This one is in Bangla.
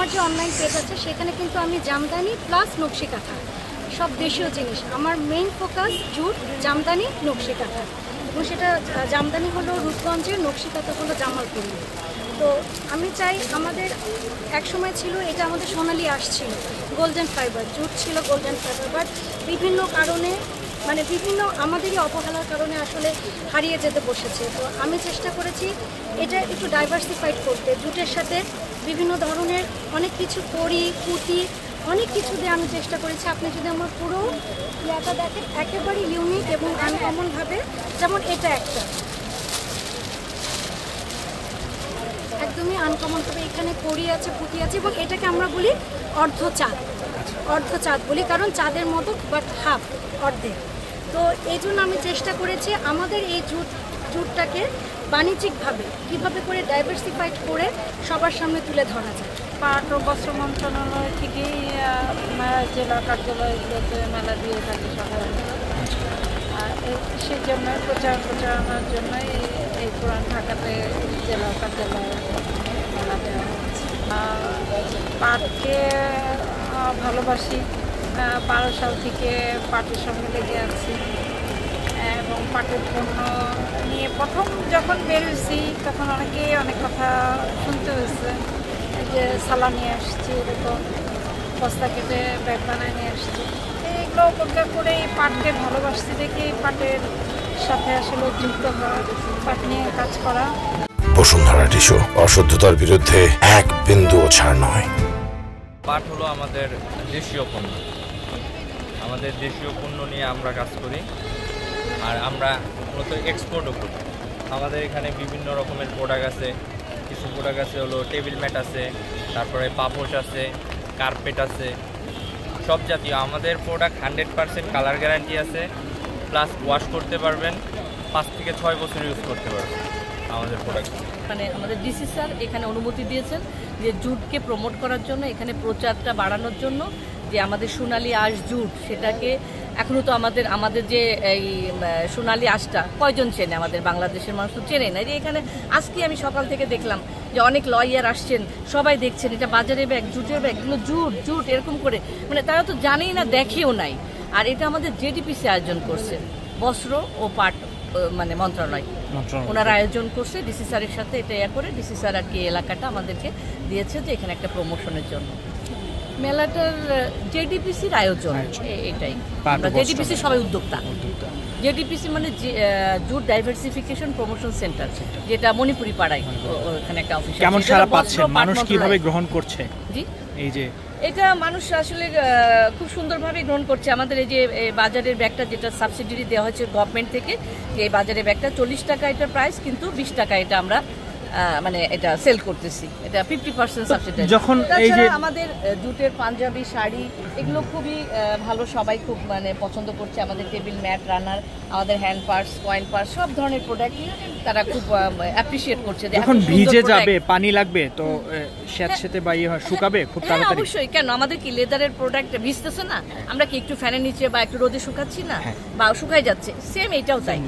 আমার যে অনলাইন পেজ আছে সেখানে কিন্তু আমি জামদানি প্লাস নকশি কাঁথা সব দেশীয় জিনিস, আমার মেইন ফোকাস জুট, জামদানি, নকশি কাঁথা। এবং সেটা জামদানি হলো রূপগঞ্জের, নকশি কাঁথা হলো জামালপুর। তো আমি চাই, আমাদের এক সময় ছিল এটা আমাদের সোনালি আসছিল, গোল্ডেন ফাইবার, জুট ছিল গোল্ডেন ফাইবার, বাট বিভিন্ন কারণে মানে বিভিন্ন আমাদেরই অবহেলার কারণে আসলে হারিয়ে যেতে বসেছে। তো আমি চেষ্টা করেছি এটা একটু ডাইভার্সিফাইড করতে, জুটের সাথে বিভিন্ন ধরনের অনেক কিছু করি, কুটি, অনেক কিছু দিয়ে আমি চেষ্টা করেছি। আপনি যদি আমার পুরো ইয়াটা দেখেন, একেবারে ইউনিক এবং আনকমনভাবে, যেমন এটা একটা একদমই আনকমনভাবে এখানে কড়ি আছে, পুঁতি আছে, এবং এটাকে আমরা বলি অর্ধচাঁদ। অর্ধচাঁদ বলি কারণ চাঁদের মতো, বাট হাফ, অর্ধেক। তো এই জন্য আমি চেষ্টা করেছি আমাদের এই জুটটাকে বাণিজ্যিকভাবে কীভাবে করে ডাইভার্সিফাইড করে সবার সামনে তুলে ধরা যায়। পাট ও বস্ত্র মন্ত্রণালয় থেকেই জেলা কার্যালয়গুলোতে মেলা দিয়ে থাকে সাধারণত। সেই জন্য প্রচারণার জন্যই এই পুরান ঢাকাতে জেলা কার্যালয়ে মেলা দেওয়া হচ্ছে। পাটকে ভালোবাসি, 12 সাল থেকে পাটের সঙ্গে লেগে আছি এবং পাটের পণ্য নিয়ে প্রথম যখন বেরোছি তখন অনেকেই অনেক কথা শুনতে হয়েছে, যে সালা নিয়ে আসছি, এরকম বস্তা কেটে ব্যাগ বানায় নিয়ে আসছি। এইগুলো উপকার করে এই পাটকে ভালোবাসছি দেখে এই পাটের সাথে আসলে যুক্ত হওয়া, পাট নিয়ে কাজ করা। বসুন্ধরা টিস্যু, অশুদ্ধতার বিরুদ্ধে এক বিন্দুও ছাড় নয়। পাট হলো আমাদের দেশীয় পণ্য, আমাদের দেশীয় পণ্য নিয়ে আমরা কাজ করি, আর আমরা মূলত এক্সপোর্টও করি। আমাদের এখানে বিভিন্ন রকমের প্রোডাক্ট আছে, কিছু প্রোডাক্ট আছে হলো টেবিল ম্যাট আছে, তারপরে পাপোশ আছে, কার্পেট আছে, সব জাতীয় আমাদের প্রোডাক্ট 100% কালার গ্যারান্টি আছে, প্লাস ওয়াশ করতে পারবেন, 5 থেকে 6 বছর ইউজ করতে পারবেন আমাদের প্রোডাক্ট। মানে আমাদের ডিসি স্যার এখানে অনুমতি দিয়েছেন যে জুটকে প্রমোট করার জন্য, এখানে প্রচারটা বাড়ানোর জন্য, যে আমাদের সোনালি আঁশ জুট, সেটাকে এখনও তো আমাদের যে এই সোনালি আঁশটা কয়জন চেনে, আমাদের বাংলাদেশের মানুষ তো চেনে না। যে এখানে আজকে আমি সকাল থেকে দেখলাম যে অনেক লয়ার আসছেন, সবাই দেখছেন এটা বাজারের ব্যাগ, জুটের ব্যাগ, এগুলো জুট এরকম করে, মানে তারা তো জানেই না, দেখেও নাই। আর এটা আমাদের জেডিপিসি আয়োজন করছে, বস্ত্র ও পাট মানে মন্ত্রণালয়, ওনারা আয়োজন করছে ডিসি স্যারের সাথে। এটা করে ডিসি স্যার আর কি এলাকাটা আমাদেরকে দিয়েছে যে এখানে একটা প্রমোশনের জন্য। মেলাটার জেডিপিসির আয়োজন, এটাই জেডিপিসি সবাই উদ্যোক্তা। জেডিপিসি মানে জুট ডাইভার্সিফিকেশন প্রমোশন সেন্টার, যেটা মণিপুরি পাড়ায়, ওখানে একটা অফিস। কেমন সাড়া পাচ্ছেন, মানুষ কিভাবে গ্রহণ করছে? জি, এই যে এটা মানুষ আসলে খুব সুন্দরভাবে গ্রহণ করছে। আমাদের এই যে বাজারের ব্যাগটা, যেটা সাবসিডি দেওয়া হয়েছে গভর্নমেন্ট থেকে, যে এই বাজারের ব্যাগটা 40 টাকা এটার প্রাইস, কিন্তু 20 টাকা এটা আমরা মানে এটা সেল করতেছি, এটা 50% সাবসিডি। যখন এই যে আমাদের জুটের পাঞ্জাবি শাড়ি, এগুলো খুবই ভালো, সবাই খুব মানে পছন্দ করছে। আমাদের টেবিল ম্যাট, রানার, আমাদের হ্যান্ড পার্স, কয়েন পার্স, সব ধরনের প্রোডাক্ট তারা খুব অ্যাপ্রিশিয়েট করছে। যখন ভিজে যাবে, পানি লাগবে, তো স্যাঁতসেঁতে বা শুকাবে খুব তাড়াতাড়ি। অবশ্যই, কেন আমাদের কি লেদারের প্রোডাক্ট ভিজতেছে না? আমরা কি একটু ফ্যানের নিচে বা একটু রোদে শুকাচ্ছি না, বা শুকাই যাচ্ছে, সেম এটাও তাই।